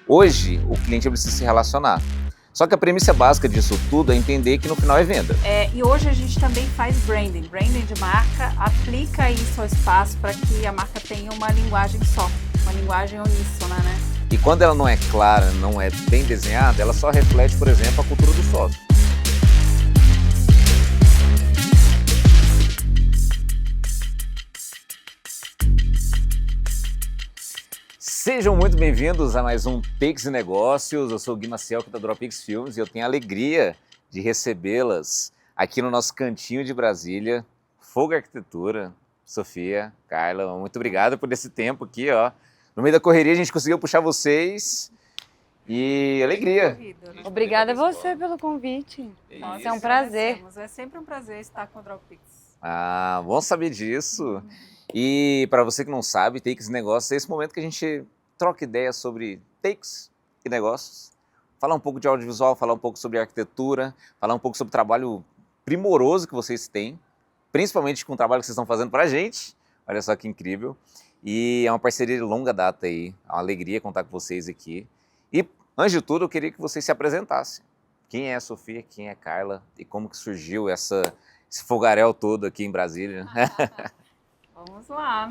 Hoje, o cliente precisa se relacionar. Só que a premissa básica disso tudo é entender que no final é venda. E hoje a gente também faz branding de marca, aplica isso ao espaço para que a marca tenha uma linguagem só, uma linguagem uníssona, né? E quando ela não é clara, não é bem desenhada, ela só reflete, por exemplo, a cultura do sócio. Sejam muito bem-vindos a mais um Takes e Negócios. Eu sou o Gui Maciel, que é da Dropix Filmes, e eu tenho a alegria de recebê-las aqui no nosso cantinho de Brasília, Fogo Arquitetura. Sofia, Carla, muito obrigado por esse tempo aqui, ó. No meio da correria a gente conseguiu puxar vocês e alegria. Obrigada a você pelo convite. Nossa, é um prazer. É sempre um prazer estar com a Dropix. Ah, bom saber disso. E para você que não sabe, Takes e Negócios é esse momento que a gente troca ideias sobre takes e negócios. Falar um pouco de audiovisual, falar um pouco sobre arquitetura, falar um pouco sobre o trabalho primoroso que vocês têm, principalmente com o trabalho que vocês estão fazendo para a gente. Olha só que incrível. E é uma parceria de longa data aí. É uma alegria contar com vocês aqui. E, antes de tudo, eu queria que vocês se apresentassem. Quem é a Sofia, quem é a Carla e como que surgiu esse fogaréu todo aqui em Brasília. Vamos lá.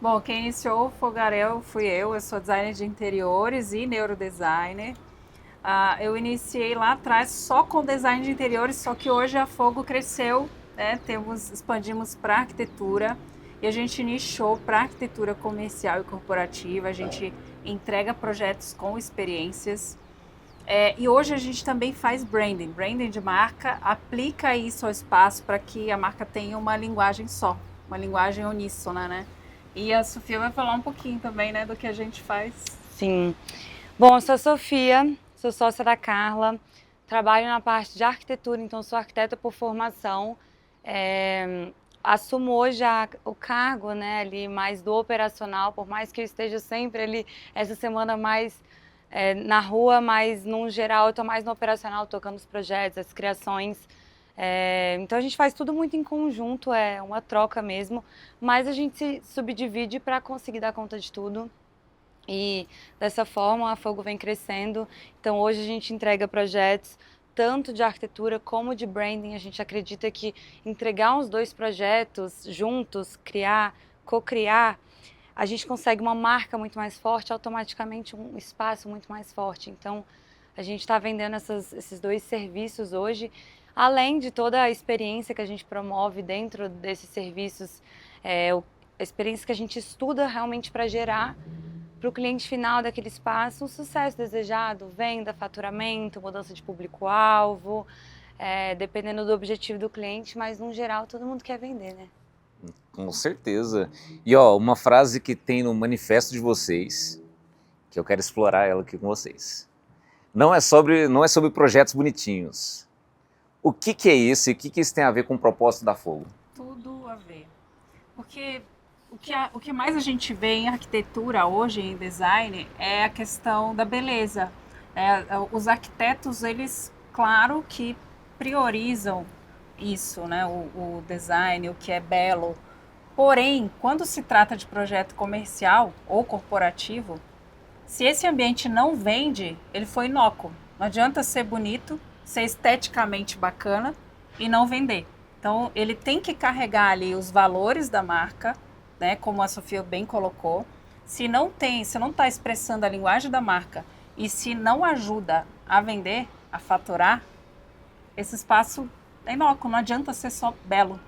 Bom, quem iniciou o Fogaréu fui eu sou designer de interiores e neurodesigner. Eu iniciei lá atrás só com design de interiores, só que hoje a Fogo cresceu, né? Expandimos para arquitetura e a gente nichou para arquitetura comercial e corporativa. A gente entrega projetos com experiências. E hoje a gente também faz branding de marca, aplica isso ao espaço para que a marca tenha uma linguagem só, uma linguagem uníssona, né? E a Sofia vai falar um pouquinho também, né, do que a gente faz. Sim. Bom, eu sou a Sofia, sou sócia da Carla, trabalho na parte de arquitetura, então sou arquiteta por formação. Assumo hoje o cargo, né, ali mais do operacional, por mais que eu esteja sempre ali, essa semana mais na rua, mas no geral eu estou mais no operacional, tocando os projetos, as criações. Então a gente faz tudo muito em conjunto, é uma troca mesmo, mas a gente se subdivide para conseguir dar conta de tudo. E dessa forma a Fogo vem crescendo. Então hoje a gente entrega projetos tanto de arquitetura como de branding. A gente acredita que entregar os dois projetos juntos, co-criar, a gente consegue uma marca muito mais forte, automaticamente um espaço muito mais forte. Então a gente está vendendo esses dois serviços hoje, além de toda a experiência que a gente promove dentro desses serviços, a experiência que a gente estuda realmente para gerar para o cliente final daquele espaço o sucesso desejado, venda, faturamento, mudança de público-alvo, dependendo do objetivo do cliente, mas no geral todo mundo quer vender, né? Com certeza. E ó, uma frase que tem no manifesto de vocês, que eu quero explorar ela aqui com vocês. Não é sobre projetos bonitinhos. O que é isso e o que isso tem a ver com o propósito da Fogo? Tudo a ver. Porque o que mais a gente vê em arquitetura hoje, em design, é a questão da beleza. Os arquitetos, eles, claro que priorizam isso, né? O design, o que é belo. Porém, quando se trata de projeto comercial ou corporativo, se esse ambiente não vende, ele foi inócuo. Não adianta ser bonito, ser esteticamente bacana e não vender. Então, ele tem que carregar ali os valores da marca, né, como a Sofia bem colocou. Se não está expressando a linguagem da marca e se não ajuda a vender, a faturar, esse espaço é inócuo, não adianta ser só belo.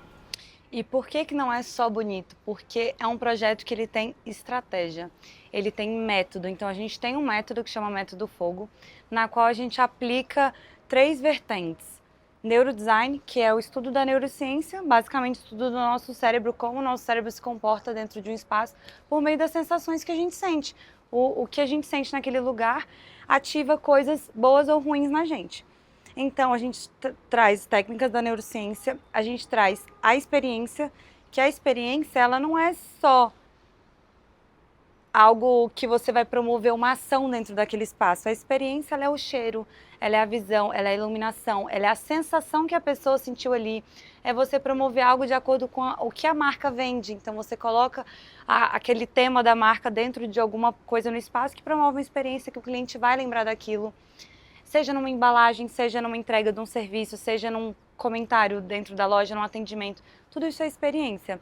E por que não é só bonito? Porque é um projeto que ele tem estratégia, ele tem método. Então a gente tem um método que chama Método Fogo, na qual a gente aplica 3 vertentes. Neurodesign, que é o estudo da neurociência, basicamente o estudo do nosso cérebro, como o nosso cérebro se comporta dentro de um espaço, por meio das sensações que a gente sente. O que a gente sente naquele lugar ativa coisas boas ou ruins na gente. Então, a gente traz técnicas da neurociência, a gente traz a experiência, que a experiência ela não é só algo que você vai promover uma ação dentro daquele espaço. A experiência, ela é o cheiro, ela é a visão, ela é a iluminação, ela é a sensação que a pessoa sentiu ali. É você promover algo de acordo com o que a marca vende. Então você coloca aquele tema da marca dentro de alguma coisa no espaço que promove uma experiência que o cliente vai lembrar daquilo. Seja numa embalagem, seja numa entrega de um serviço, seja num comentário dentro da loja, num atendimento. Tudo isso é experiência.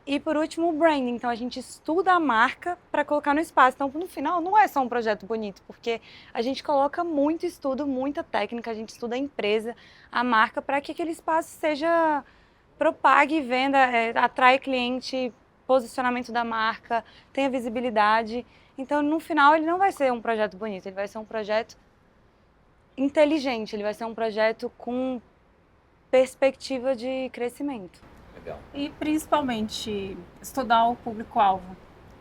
E por último, o branding. Então a gente estuda a marca para colocar no espaço. Então no final não é só um projeto bonito, porque a gente coloca muito estudo, muita técnica, a gente estuda a empresa, a marca, para que aquele espaço seja propague venda, atrai cliente, posicionamento da marca, tenha visibilidade. Então no final ele não vai ser um projeto bonito, ele vai ser um projeto inteligente, ele vai ser um projeto com perspectiva de crescimento. Legal. E principalmente estudar o público-alvo.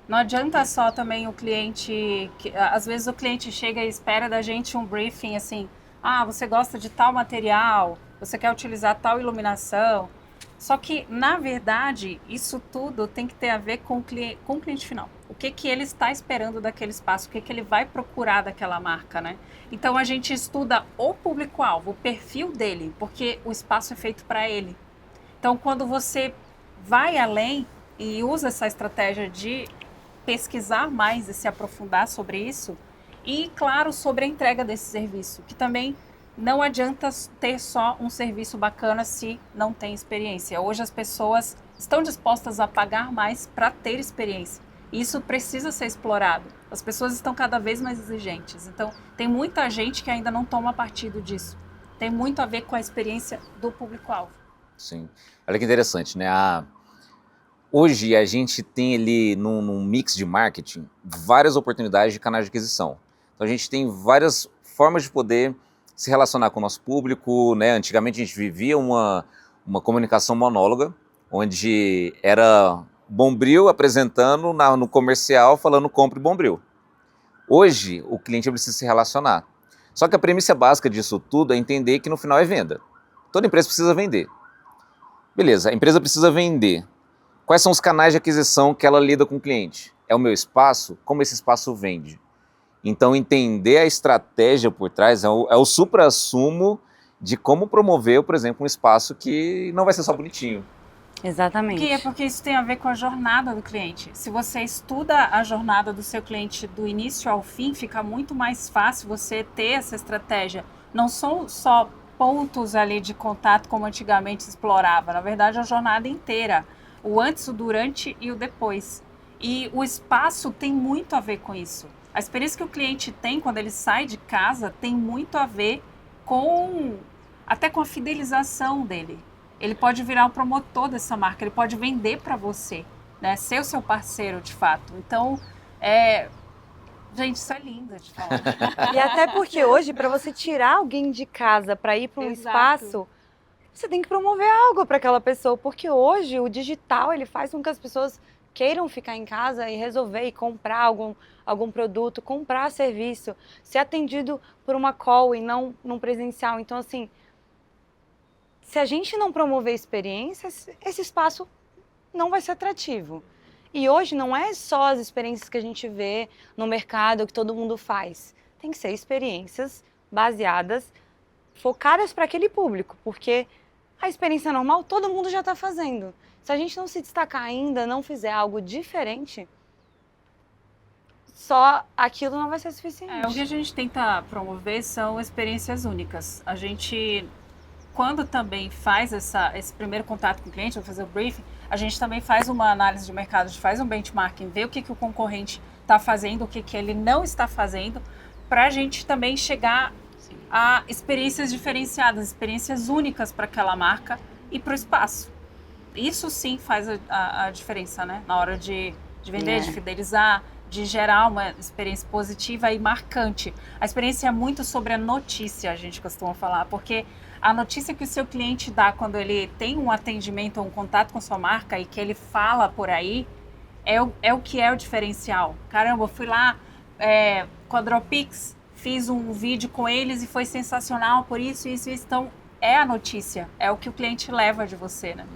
Não adianta só também o cliente, às vezes o cliente chega e espera da gente um briefing assim, você gosta de tal material, você quer utilizar tal iluminação. Só que, na verdade, isso tudo tem que ter a ver com o cliente final. O que ele está esperando daquele espaço, o que ele vai procurar daquela marca, né? Então a gente estuda o público-alvo, o perfil dele, porque o espaço é feito para ele. Então, quando você vai além e usa essa estratégia de pesquisar mais e se aprofundar sobre isso, e, claro, sobre a entrega desse serviço, que também não adianta ter só um serviço bacana se não tem experiência. Hoje as pessoas estão dispostas a pagar mais para ter experiência. Isso precisa ser explorado. As pessoas estão cada vez mais exigentes. Então, tem muita gente que ainda não toma partido disso. Tem muito a ver com a experiência do público-alvo. Sim. Olha que interessante, né? Hoje a gente tem ali num mix de marketing várias oportunidades de canais de aquisição. Então a gente tem várias formas de poder se relacionar com o nosso público, né? Antigamente a gente vivia uma comunicação monóloga, onde era Bombril apresentando no comercial falando compre Bombril. Hoje o cliente precisa se relacionar. Só que a premissa básica disso tudo é entender que no final é venda. Toda empresa precisa vender. Beleza, a empresa precisa vender. Quais são os canais de aquisição que ela lida com o cliente? É o meu espaço? Como esse espaço vende? Então, entender a estratégia por trás é o supra-sumo de como promover, por exemplo, um espaço que não vai ser só bonitinho. Exatamente. Porque isso tem a ver com a jornada do cliente. Se você estuda a jornada do seu cliente do início ao fim, fica muito mais fácil você ter essa estratégia. Não são só pontos ali de contato como antigamente se explorava. Na verdade, a jornada inteira. O antes, o durante e o depois. E o espaço tem muito a ver com isso. A experiência que o cliente tem quando ele sai de casa tem muito a ver até com a fidelização dele. Ele pode virar um promotor dessa marca, ele pode vender para você, né? Ser o seu parceiro de fato. Então, gente, isso é lindo de falar. E até porque hoje, para você tirar alguém de casa para ir para um espaço, você tem que promover algo para aquela pessoa, porque hoje o digital ele faz com que as pessoas queiram ficar em casa e resolver e comprar algum produto, comprar serviço, ser atendido por uma call e não num presencial. Então, assim, se a gente não promover experiências, esse espaço não vai ser atrativo. E hoje não é só as experiências que a gente vê no mercado, que todo mundo faz. Tem que ser experiências baseadas, focadas para aquele público, porque a experiência normal todo mundo já está fazendo. Se a gente não se destacar ainda, não fizer algo diferente, só aquilo não vai ser suficiente. O que a gente tenta promover são experiências únicas. A gente, quando também faz esse primeiro contato com o cliente, vai fazer o briefing, a gente também faz uma análise de mercado, a gente faz um benchmarking, vê o que o concorrente está fazendo, o que ele não está fazendo, para a gente também chegar a experiências diferenciadas, experiências únicas para aquela marca e para o espaço. Isso sim faz a diferença, né? Na hora de vender, de fidelizar, de gerar uma experiência positiva e marcante. A experiência é muito sobre a notícia, a gente costuma falar, porque a notícia que o seu cliente dá quando ele tem um atendimento ou um contato com sua marca e que ele fala por aí, é o que é o diferencial. Caramba, eu fui lá com a Dropix, fiz um vídeo com eles e foi sensacional por isso. Então, é a notícia, é o que o cliente leva de você, né?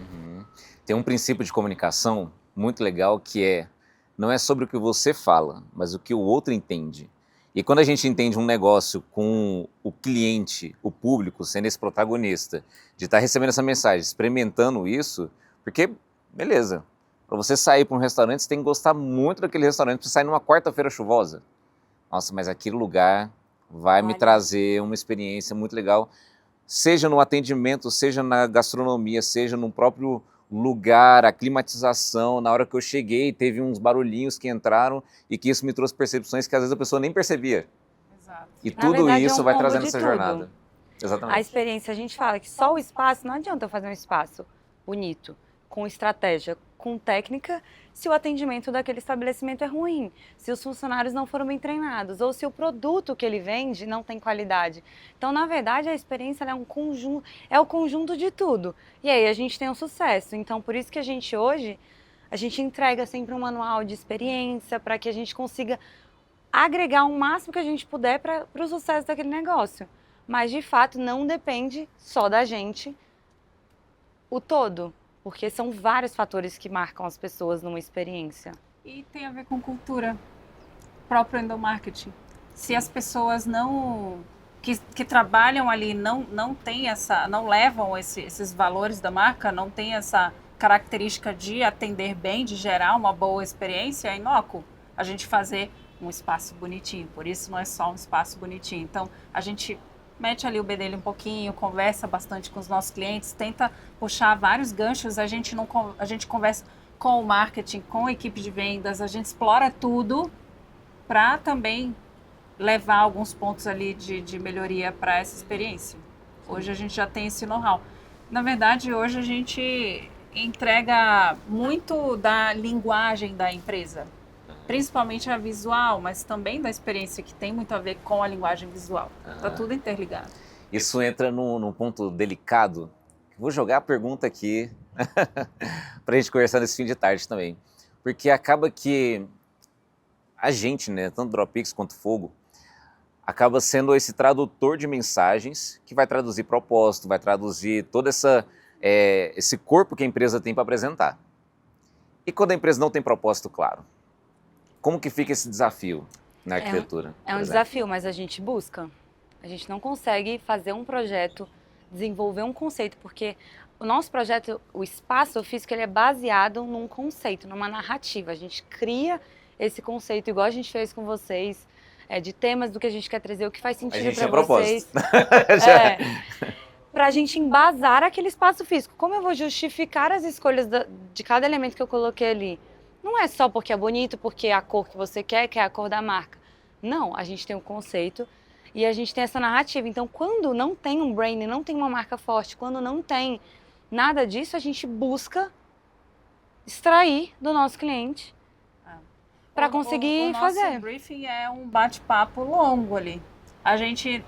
Tem um princípio de comunicação muito legal que é não é sobre o que você fala, mas o que o outro entende. E quando a gente entende um negócio com o cliente, o público, sendo esse protagonista, de estar recebendo essa mensagem, experimentando isso, porque, beleza, para você sair para um restaurante, você tem que gostar muito daquele restaurante, para sair numa quarta-feira chuvosa. Nossa, mas aquele lugar vai me Vale. trazer uma experiência muito legal, seja no atendimento, seja na gastronomia, seja no próprio lugar, a climatização. Na hora que eu cheguei, teve uns barulhinhos que entraram e que isso me trouxe percepções que às vezes a pessoa nem percebia. Exato. E Na tudo verdade, é isso um vai combo trazendo de essa tudo. jornada. A Exatamente. experiência, a gente fala que só o espaço, não adianta eu fazer um espaço bonito, com estratégia, com técnica, se o atendimento daquele estabelecimento é ruim, se os funcionários não foram bem treinados, ou se o produto que ele vende não tem qualidade. Então, na verdade, a experiência ela é o conjunto de tudo. E aí a gente tem um sucesso. Então, por isso que a gente hoje, a gente entrega sempre um manual de experiência para que a gente consiga agregar o máximo que a gente puder para o sucesso daquele negócio. Mas, de fato, não depende só da gente o todo, porque são vários fatores que marcam as pessoas numa experiência. E tem a ver com cultura, próprio endomarketing. Se as pessoas não que trabalham ali não tem essa, não levam esses valores da marca, não tem essa característica de atender bem, de gerar uma boa experiência, é inócuo a gente fazer um espaço bonitinho. Por isso não é só um espaço bonitinho. Então a gente mete ali o bedelho um pouquinho, conversa bastante com os nossos clientes, tenta puxar vários ganchos, a gente conversa com o marketing, com a equipe de vendas, a gente explora tudo para também levar alguns pontos ali de melhoria para essa experiência. Hoje a gente já tem esse know-how. Na verdade, hoje a gente entrega muito da linguagem da empresa, principalmente a visual, mas também da experiência que tem muito a ver com a linguagem visual. Está tudo interligado. Isso entra num ponto delicado. Vou jogar a pergunta aqui para a gente conversar nesse fim de tarde também. Porque acaba que a gente, né, tanto Dropix quanto Fogo, acaba sendo esse tradutor de mensagens que vai traduzir propósito, vai traduzir todo esse corpo que a empresa tem para apresentar. E quando a empresa não tem propósito claro? Como que fica esse desafio na arquitetura? É um desafio, mas a gente busca. A gente não consegue fazer um projeto, desenvolver um conceito, porque o nosso projeto, o espaço físico, ele é baseado num conceito, numa narrativa. A gente cria esse conceito, igual a gente fez com vocês, de temas do que a gente quer trazer, o que faz sentido para vocês. Para a gente embasar aquele espaço físico. Como eu vou justificar as escolhas de cada elemento que eu coloquei ali? Não é só porque é bonito, porque é a cor que você quer, que é a cor da marca. Não, a gente tem um conceito e a gente tem essa narrativa. Então, quando não tem um branding, não tem uma marca forte, quando não tem nada disso, a gente busca extrair do nosso cliente para conseguir fazer. O nosso briefing é um bate-papo longo ali. A gente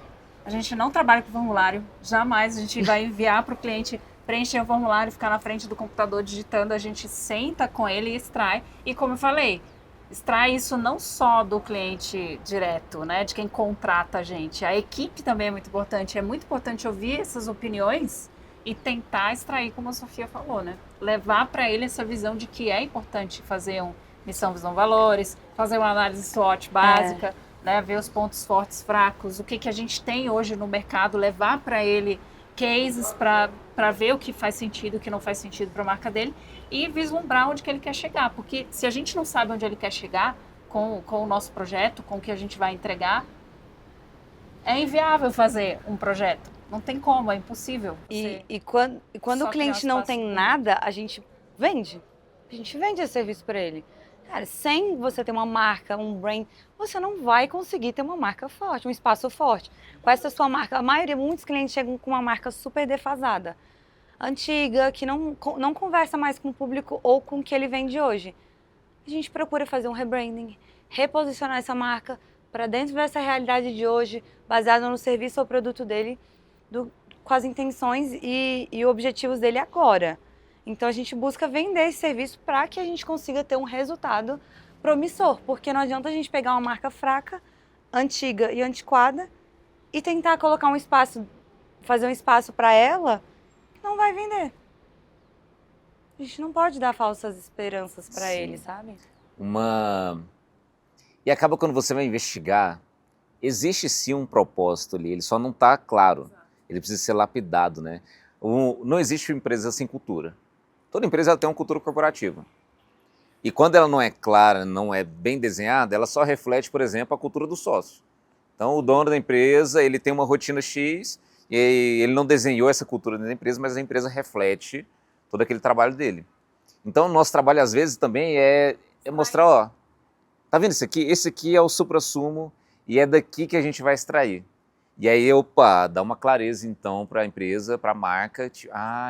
não trabalha com formulário, jamais a gente vai enviar para o cliente preencher o formulário, ficar na frente do computador digitando, a gente senta com ele e extrai. E como eu falei, extrai isso não só do cliente direto, né, de quem contrata a gente. A equipe também é muito importante. É muito importante ouvir essas opiniões e tentar extrair, como a Sofia falou, né? Levar para ele essa visão de que é importante fazer missão, visão, valores, fazer uma análise SWOT básica, né, ver os pontos fortes, fracos, o que a gente tem hoje no mercado, levar para ele cases para ver o que faz sentido e o que não faz sentido para a marca dele e vislumbrar onde que ele quer chegar. Porque se a gente não sabe onde ele quer chegar com o nosso projeto, com o que a gente vai entregar, é inviável fazer um projeto. Não tem como, é impossível. E quando o cliente não tem nada, a gente vende. A gente vende esse serviço para ele. Cara, sem você ter uma marca, um brand, você não vai conseguir ter uma marca forte, um espaço forte. Com essa sua marca, muitos clientes chegam com uma marca super defasada, antiga, que não conversa mais com o público ou com o que ele vende hoje. A gente procura fazer um rebranding, reposicionar essa marca para dentro dessa realidade de hoje, baseada no serviço ou produto dele, com as intenções e objetivos dele agora. Então a gente busca vender esse serviço para que a gente consiga ter um resultado promissor, porque não adianta a gente pegar uma marca fraca, antiga e antiquada e tentar colocar um espaço, fazer um espaço para ela que não vai vender. A gente não pode dar falsas esperanças para ele, sabe? uma... E acaba quando você vai investigar, existe sim um propósito ali, ele só não está claro, ele precisa ser lapidado, né? Não existe empresa sem cultura. Toda empresa ela tem uma cultura corporativa. E quando ela não é clara, não é bem desenhada, ela só reflete, por exemplo, a cultura do sócio. Então, o dono da empresa, ele tem uma rotina X, e ele não desenhou essa cultura da empresa, mas a empresa reflete todo aquele trabalho dele. Então, o nosso trabalho, às vezes, também é mostrar, ó, tá vendo isso aqui? Esse aqui é o suprassumo e é daqui que a gente vai extrair. E aí, opa, dá uma clareza, então, para a empresa, para a marca,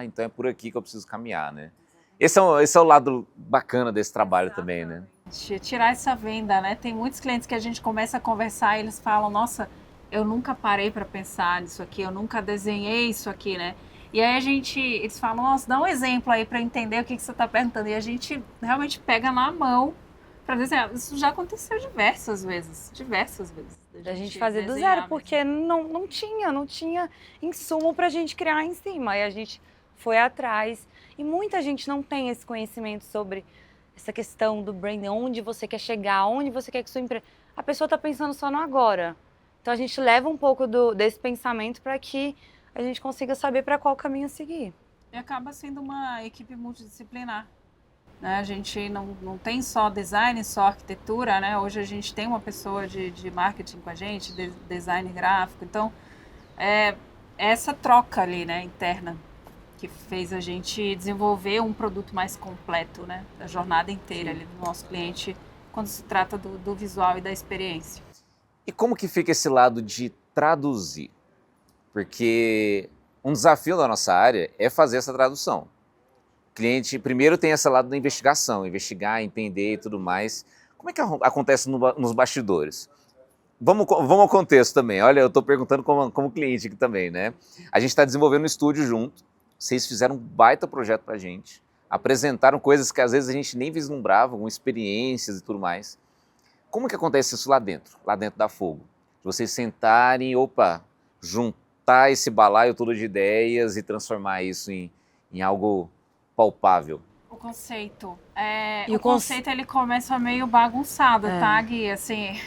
então é por aqui que eu preciso caminhar, né? Esse é o lado bacana desse trabalho também, né? Tirar essa venda, né? Tem muitos clientes que a gente começa a conversar e eles falam, nossa, eu nunca parei para pensar nisso aqui, eu nunca desenhei isso aqui, né? E aí eles falam, nossa, dá um exemplo aí para entender o que você está perguntando. E a gente realmente pega na mão para desenhar. Isso já aconteceu diversas vezes. Da gente fazer do zero, porque não tinha insumo para a gente criar em cima. E a gente foi atrás. E muita gente não tem esse conhecimento sobre essa questão do branding, onde você quer chegar, onde você quer que sua empresa... A pessoa está pensando só no agora. Então a gente leva um pouco desse pensamento para que a gente consiga saber para qual caminho seguir. E acaba sendo uma equipe multidisciplinar. Né? A gente não tem só design, só arquitetura, né? Hoje a gente tem uma pessoa de marketing com a gente, design gráfico. Então, é essa troca ali, né, interna, que fez a gente desenvolver um produto mais completo, né, da jornada inteira ali do nosso cliente, quando se trata do visual e da experiência. E como que fica esse lado de traduzir? Porque um desafio da nossa área é fazer essa tradução. O cliente primeiro tem esse lado da investigação, investigar, entender e tudo mais. Como é que acontece nos bastidores? Vamos ao contexto também. Olha, eu estou perguntando como cliente aqui também, né? A gente está desenvolvendo um estúdio junto. Vocês fizeram um baita projeto para a gente. Apresentaram coisas que às vezes a gente nem vislumbrava, algumas experiências e tudo mais. Como que acontece isso lá dentro da Fogo? De vocês sentarem, juntar esse balaio todo de ideias e transformar isso em algo palpável. O conceito. O conceito ele começa meio bagunçado, tá, Gui? Assim,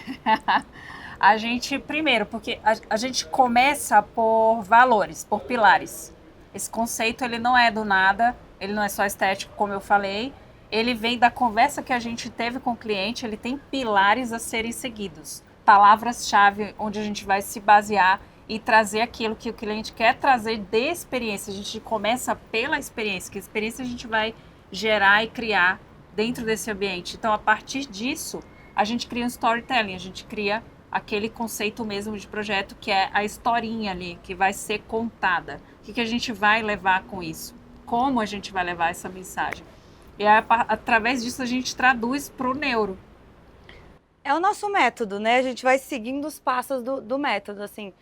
a gente, primeiro, porque a gente começa por valores, por pilares. Esse conceito ele não é do nada, ele não é só estético, como eu falei. Ele vem da conversa que a gente teve com o cliente, ele tem pilares a serem seguidos. Palavras-chave onde a gente vai se basear e trazer aquilo que o cliente quer trazer de experiência. A gente começa pela experiência, que a experiência a gente vai gerar e criar dentro desse ambiente. Então, a partir disso, a gente cria um storytelling, a gente cria aquele conceito mesmo de projeto que é a historinha ali, que vai ser contada. O que a gente vai levar com isso? Como a gente vai levar essa mensagem? E aí, através disso a gente traduz para o neuro. É o nosso método, né? A gente vai seguindo os passos do método, assim.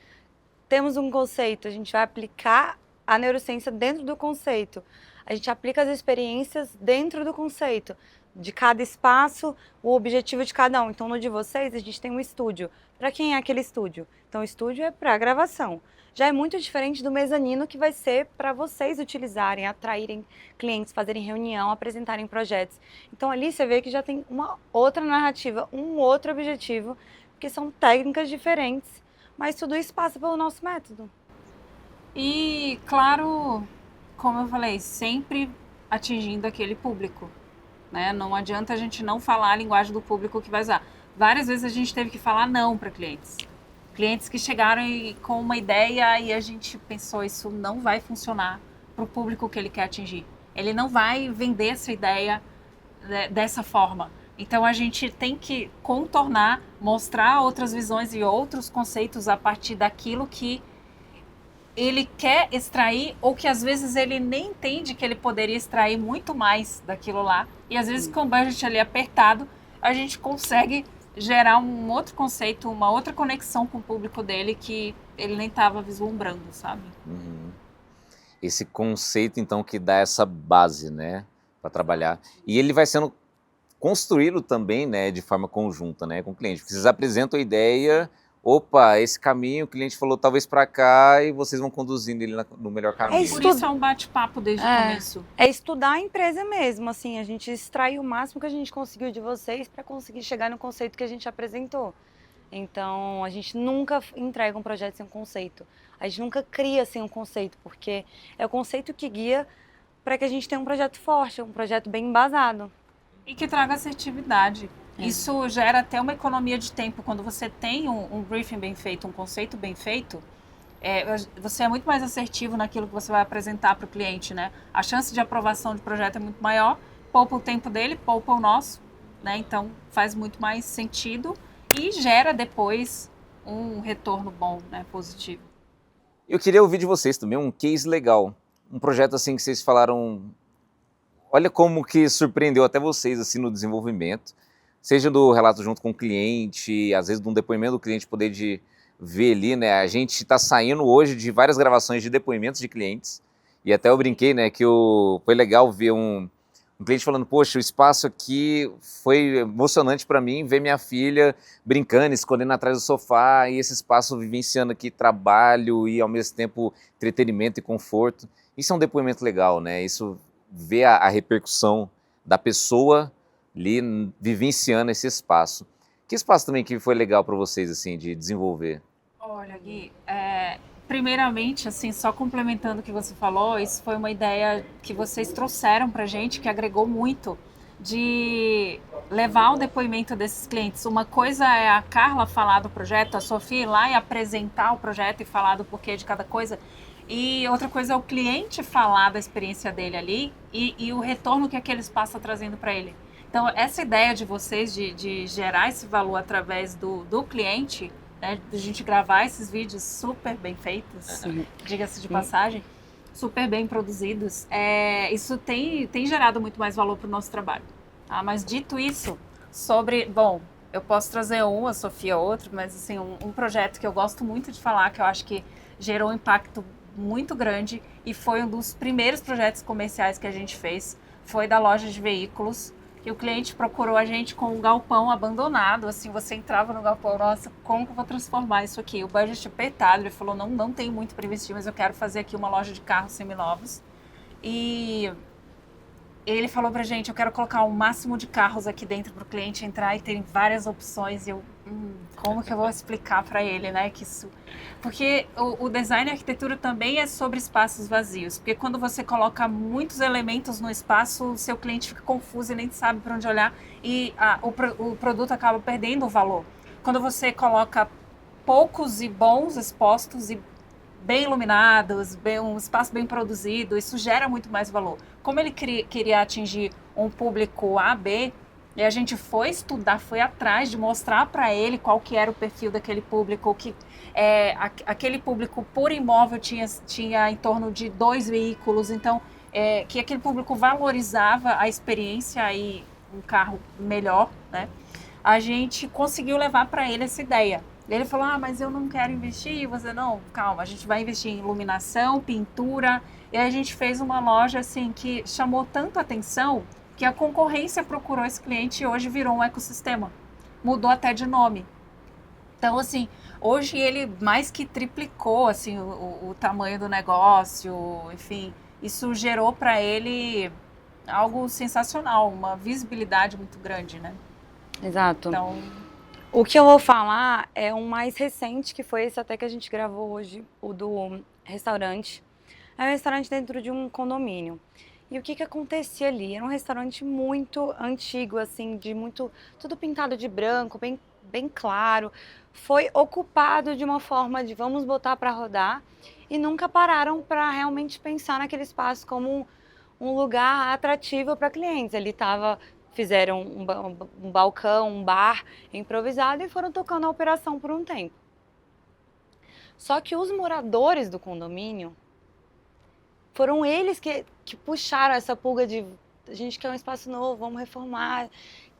Temos um conceito, a gente vai aplicar a neurociência dentro do conceito. A gente aplica as experiências dentro do conceito. De cada espaço, o objetivo de cada um. Então, no de vocês, a gente tem um estúdio. Para quem é aquele estúdio? Então, o estúdio é para gravação. Já é muito diferente do mezanino, que vai ser para vocês utilizarem, atraírem clientes, fazerem reunião, apresentarem projetos. Então, ali você vê que já tem uma outra narrativa, um outro objetivo, porque são técnicas diferentes, mas tudo isso passa pelo nosso método. E, claro, como eu falei, sempre atingindo aquele público. Né? Não adianta a gente não falar a linguagem do público que vai usar. Várias vezes a gente teve que falar não para clientes. Clientes que chegaram com uma ideia e a gente pensou, isso não vai funcionar para o público que ele quer atingir. Ele não vai vender essa ideia dessa forma. Então a gente tem que contornar, mostrar outras visões e outros conceitos a partir daquilo que ele quer extrair, ou que às vezes ele nem entende que ele poderia extrair muito mais daquilo lá. E às vezes com o budget ali apertado, a gente consegue gerar um outro conceito, uma outra conexão com o público dele que ele nem estava vislumbrando, sabe? Uhum. Esse conceito, então, que dá essa base, né, para trabalhar. E ele vai sendo construído também, né, de forma conjunta, né, com o cliente. Porque vocês apresentam a ideia, opa, esse caminho, o cliente falou talvez para cá e vocês vão conduzindo ele no melhor caminho. isso. Por isso é um bate-papo desde o começo. É estudar a empresa mesmo, assim, a gente extrai o máximo que a gente conseguiu de vocês para conseguir chegar no conceito que a gente apresentou. Então, a gente nunca entrega um projeto sem um conceito. A gente nunca cria sem um conceito, porque é o conceito que guia para que a gente tenha um projeto forte, um projeto bem embasado. E que traga assertividade. Isso gera até uma economia de tempo. Quando você tem um briefing bem feito, um conceito bem feito, você é muito mais assertivo naquilo que você vai apresentar para o cliente, né? A chance de aprovação de projeto é muito maior, poupa o tempo dele, poupa o nosso, né? Então faz muito mais sentido e gera depois um retorno bom, né? Positivo. Eu queria ouvir de vocês também um case legal, um projeto assim que vocês falaram, olha como que surpreendeu até vocês assim no desenvolvimento, seja do relato junto com o cliente, às vezes de um depoimento do cliente poder de ver ali, né? A gente está saindo hoje de várias gravações de depoimentos de clientes e até eu brinquei, né, que foi legal ver um cliente falando, poxa, o espaço aqui foi emocionante para mim, ver minha filha brincando, escondendo atrás do sofá e esse espaço vivenciando aqui trabalho e ao mesmo tempo entretenimento e conforto. Isso é um depoimento legal, né? Isso vê a repercussão da pessoa ali vivenciando esse espaço. Que espaço também que foi legal para vocês, assim, de desenvolver? Olha, Gui, primeiramente, assim, só complementando o que você falou, isso foi uma ideia que vocês trouxeram pra gente, que agregou muito, de levar o depoimento desses clientes. Uma coisa é a Carla falar do projeto, a Sofia ir lá e apresentar o projeto e falar do porquê de cada coisa, e outra coisa é o cliente falar da experiência dele ali e o retorno que aquele espaço está trazendo para ele. Então, essa ideia de vocês de gerar esse valor através do cliente, né, de a gente gravar esses vídeos super bem feitos, diga-se de passagem, super bem produzidos, isso tem gerado muito mais valor para o nosso trabalho. Tá? Mas dito isso, bom, eu posso trazer a Sofia outro, mas assim, um projeto que eu gosto muito de falar, que eu acho que gerou um impacto muito grande e foi um dos primeiros projetos comerciais que a gente fez, foi da loja de veículos, que o cliente procurou a gente com um galpão abandonado, assim, você entrava no galpão, nossa, como que eu vou transformar isso aqui? O budget apertado, ele falou, não tenho muito para investir, mas eu quero fazer aqui uma loja de carros seminovos. E ele falou pra gente, eu quero colocar o máximo de carros aqui dentro para o cliente entrar e terem várias opções. E eu, como que eu vou explicar para ele, né, que isso... Porque o design e a arquitetura também é sobre espaços vazios. Porque quando você coloca muitos elementos no espaço, o seu cliente fica confuso e nem sabe para onde olhar. E o produto acaba perdendo o valor. Quando você coloca poucos e bons expostos e bem iluminados, um espaço bem produzido, isso gera muito mais valor. Como ele queria atingir um público A, B, e a gente foi estudar, foi atrás de mostrar para ele qual que era o perfil daquele público, que aquele público por imóvel tinha em torno de 2 veículos, então que aquele público valorizava a experiência e um carro melhor, né? A gente conseguiu levar para ele essa ideia. Ele falou, mas eu não quero investir. E você, não, calma, a gente vai investir em iluminação, pintura. E aí a gente fez uma loja assim que chamou tanto atenção que a concorrência procurou esse cliente e hoje virou um ecossistema. Mudou até de nome. Então, assim, hoje ele mais que triplicou assim, o tamanho do negócio, enfim. Isso gerou para ele algo sensacional, uma visibilidade muito grande, né? Exato. Então... O que eu vou falar é um mais recente, que foi esse até que a gente gravou hoje, o do restaurante. É um restaurante dentro de um condomínio. E o que acontecia ali? Era um restaurante muito antigo, assim, tudo pintado de branco, bem claro. Foi ocupado de uma forma de vamos botar para rodar e nunca pararam para realmente pensar naquele espaço como um lugar atrativo para clientes. Ele fizeram um balcão, um bar improvisado e foram tocando a operação por um tempo. Só que os moradores do condomínio, foram eles que puxaram essa pulga de a gente quer um espaço novo, vamos reformar,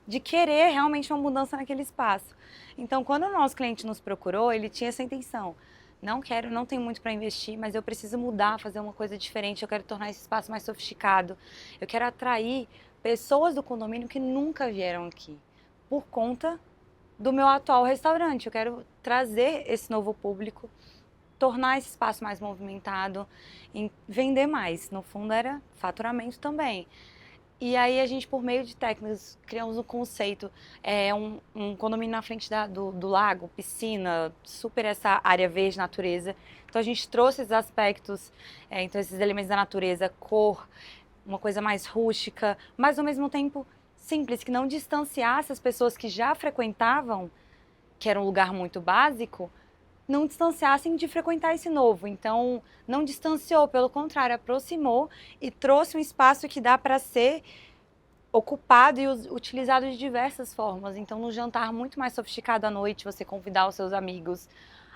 de querer realmente uma mudança naquele espaço. Então, quando o nosso cliente nos procurou, ele tinha essa intenção. Não tenho muito para investir, mas eu preciso mudar, fazer uma coisa diferente, eu quero tornar esse espaço mais sofisticado, eu quero atrair pessoas do condomínio que nunca vieram aqui, por conta do meu atual restaurante. Eu quero trazer esse novo público, tornar esse espaço mais movimentado, vender mais. No fundo era faturamento também. E aí a gente, por meio de técnicas, criamos um conceito, um condomínio na frente do lago, piscina, super essa área verde, natureza. Então a gente trouxe esses aspectos, então esses elementos da natureza, cor, uma coisa mais rústica, mas ao mesmo tempo simples, que não distanciasse as pessoas que já frequentavam, que era um lugar muito básico, não distanciassem de frequentar esse novo. Então, não distanciou, pelo contrário, aproximou e trouxe um espaço que dá para ser ocupado e utilizado de diversas formas. Então, no jantar muito mais sofisticado à noite, você convidar os seus amigos.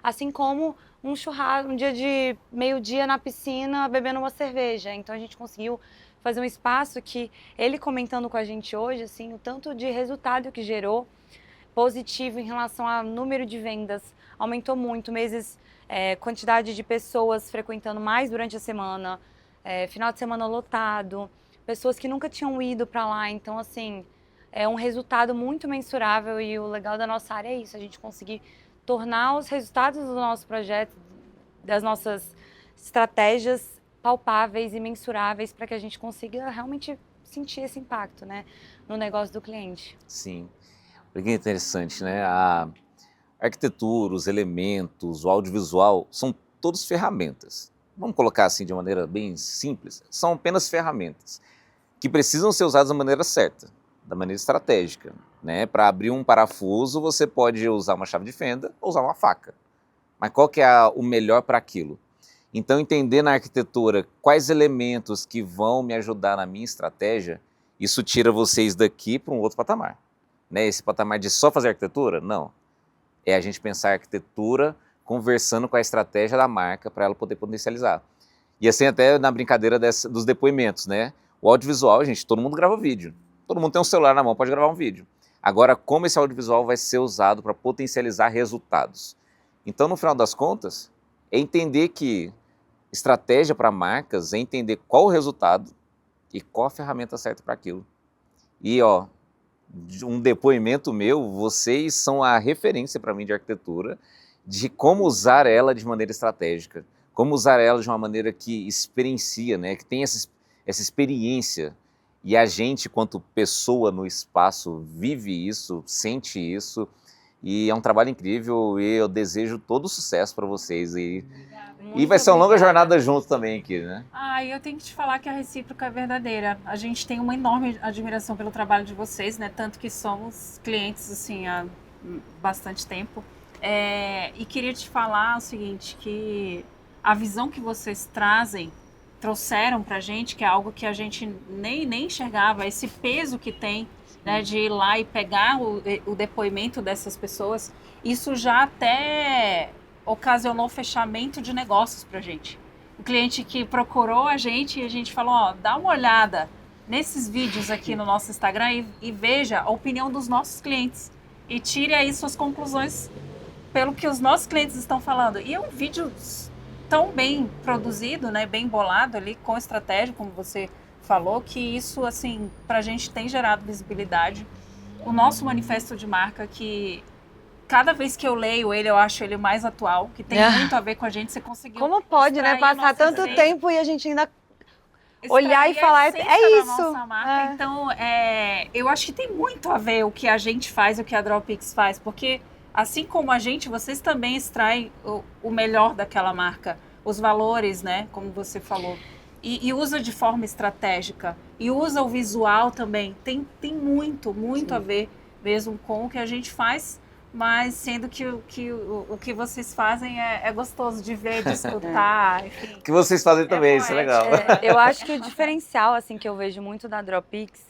Assim como um churrasco, um dia de meio-dia na piscina, bebendo uma cerveja. Então, a gente conseguiu fazer um espaço que, ele comentando com a gente hoje, assim, o tanto de resultado que gerou, positivo em relação ao número de vendas, aumentou muito, quantidade de pessoas frequentando mais durante a semana, final de semana lotado, pessoas que nunca tinham ido para lá. Então, assim, é um resultado muito mensurável e o legal da nossa área é isso, a gente conseguir tornar os resultados do nosso projeto, das nossas estratégias palpáveis e mensuráveis para que a gente consiga realmente sentir esse impacto, né, no negócio do cliente. Sim. Olha que interessante, né? A arquitetura, os elementos, o audiovisual são todos ferramentas. Vamos colocar assim de maneira bem simples. São apenas ferramentas que precisam ser usadas da maneira certa, da maneira estratégica, né? Para abrir um parafuso, você pode usar uma chave de fenda ou usar uma faca. Mas qual que é o melhor para aquilo? Então, entender na arquitetura quais elementos que vão me ajudar na minha estratégia, isso tira vocês daqui para um outro patamar. Né? Esse patamar de só fazer arquitetura? Não. É a gente pensar a arquitetura conversando com a estratégia da marca para ela poder potencializar. E assim até na brincadeira dos depoimentos, né? O audiovisual, gente, todo mundo grava vídeo. Todo mundo tem um celular na mão, pode gravar um vídeo. Agora, como esse audiovisual vai ser usado para potencializar resultados? Então, no final das contas, é entender que estratégia para marcas é entender qual o resultado e qual a ferramenta certa para aquilo. E, ó, um depoimento meu, vocês são a referência para mim de arquitetura, de como usar ela de maneira estratégica, como usar ela de uma maneira que experiencia, né, que tem essa experiência. E a gente, quanto pessoa no espaço, vive isso, sente isso, e é um trabalho incrível e eu desejo todo o sucesso para vocês. E vai ser uma longa jornada junto também aqui, né? Eu tenho que te falar que a recíproca é verdadeira. A gente tem uma enorme admiração pelo trabalho de vocês, né? Tanto que somos clientes, assim, há bastante tempo. E queria te falar o seguinte, que a visão que vocês trouxeram pra gente, que é algo que a gente nem enxergava, esse peso que tem, né, de ir lá e pegar o depoimento dessas pessoas, isso já até ocasionou fechamento de negócios pra gente. O cliente que procurou a gente e a gente falou, ó, dá uma olhada nesses vídeos aqui no nosso Instagram e veja a opinião dos nossos clientes e tire aí suas conclusões pelo que os nossos clientes estão falando. E é um vídeo tão bem produzido, né, bem bolado ali, com estratégia, como você falou, que isso, assim, pra gente tem gerado visibilidade. O nosso manifesto de marca, que cada vez que eu leio ele, eu acho ele mais atual, que tem muito a ver com a gente, você conseguiu. Como pode, né, passar tanto tempo e a gente ainda olhar e falar, é isso. Nossa marca. Então, eu acho que tem muito a ver o que a gente faz e o que a Dropix faz, porque assim como a gente, vocês também extraem o melhor daquela marca, os valores, né, como você falou. E usa de forma estratégica. E usa o visual também. Tem muito a ver mesmo com o que a gente faz, mas sendo que o que vocês fazem é gostoso de ver, de escutar, enfim. O que vocês fazem também, isso é legal. Eu acho que o diferencial, assim, que eu vejo muito da Dropix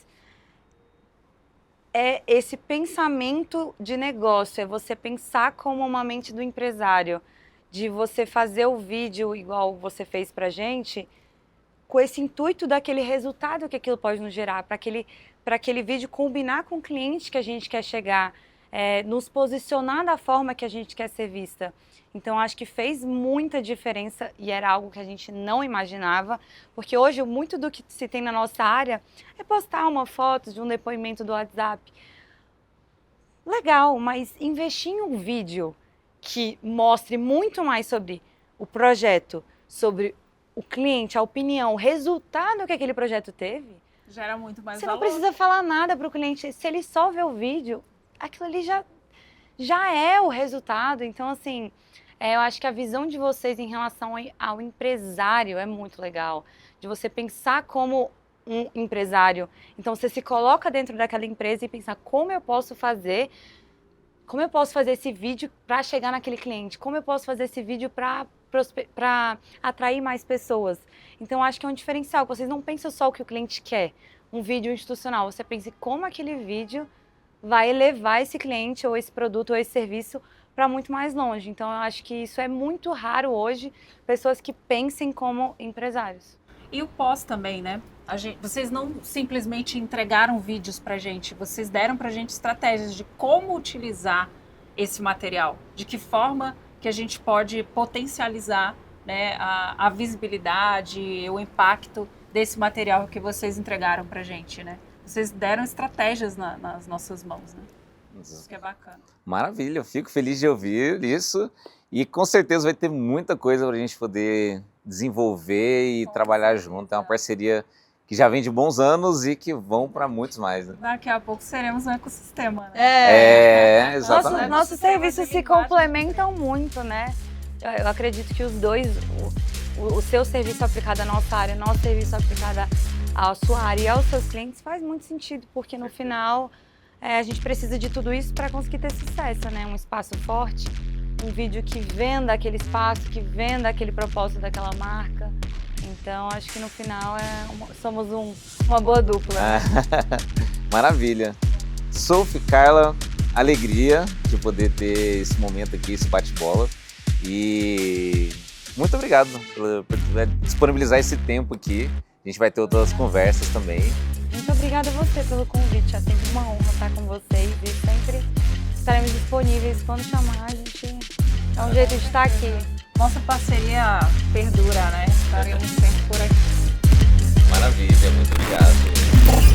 é esse pensamento de negócio, é você pensar como uma mente do empresário, de você fazer o vídeo igual você fez pra gente, com esse intuito daquele resultado que aquilo pode nos gerar, para aquele vídeo combinar com o cliente que a gente quer chegar, nos posicionar da forma que a gente quer ser vista. Então, acho que fez muita diferença e era algo que a gente não imaginava, porque hoje muito do que se tem na nossa área é postar uma foto de um depoimento do WhatsApp. legal, mas investir em um vídeo que mostre muito mais sobre o projeto, sobre o cliente, a opinião, o resultado que aquele projeto teve, Gera muito mais você valor. não precisa falar nada para o cliente. Se ele só vê o vídeo, aquilo ali já é o resultado. Então, assim, eu acho que a visão de vocês em relação ao empresário é muito legal. De você pensar como um empresário. Então, você se coloca dentro daquela empresa e pensar como eu posso fazer esse vídeo para chegar naquele cliente? Como eu posso fazer esse vídeo para atrair mais pessoas? Então, acho que é um diferencial. Vocês não pensam só o que o cliente quer, um vídeo institucional. Você pensa como aquele vídeo vai levar esse cliente, ou esse produto, ou esse serviço para muito mais longe. Então, eu acho que isso é muito raro hoje, pessoas que pensem como empresários. E o pós também, né? Vocês não simplesmente entregaram vídeos pra gente, vocês deram pra gente estratégias de como utilizar esse material, de que forma que a gente pode potencializar, né, a visibilidade, o impacto desse material que vocês entregaram pra gente, né? Vocês deram estratégias nas nossas mãos, né? Isso que é bacana. Maravilha, eu fico feliz de ouvir isso e com certeza vai ter muita coisa para a gente poder desenvolver e trabalhar junto. É uma parceria que já vem de bons anos e que vão para muitos mais. Né? Daqui a pouco seremos um ecossistema, né? Exatamente. Nossos serviços se complementam muito, né? Eu acredito que os dois, o seu serviço aplicado à nossa área, o nosso serviço aplicado à sua área e aos seus clientes faz muito sentido, porque no final a gente precisa de tudo isso para conseguir ter sucesso, né? Um espaço forte, um vídeo que venda aquele espaço, que venda aquele propósito daquela marca. Então, acho que no final somos uma boa dupla. Né? Maravilha. Sophie, Carla, alegria de poder ter esse momento aqui, esse bate-bola. E muito obrigado por disponibilizar esse tempo aqui. A gente vai ter outras conversas também. Muito obrigada a você pelo convite. É sempre uma honra estar com vocês e sempre estaremos disponíveis quando chamar. A gente é um jeito de estar aqui. Nossa parceria perdura, né? Estaremos sempre por aqui. Maravilha, muito obrigado.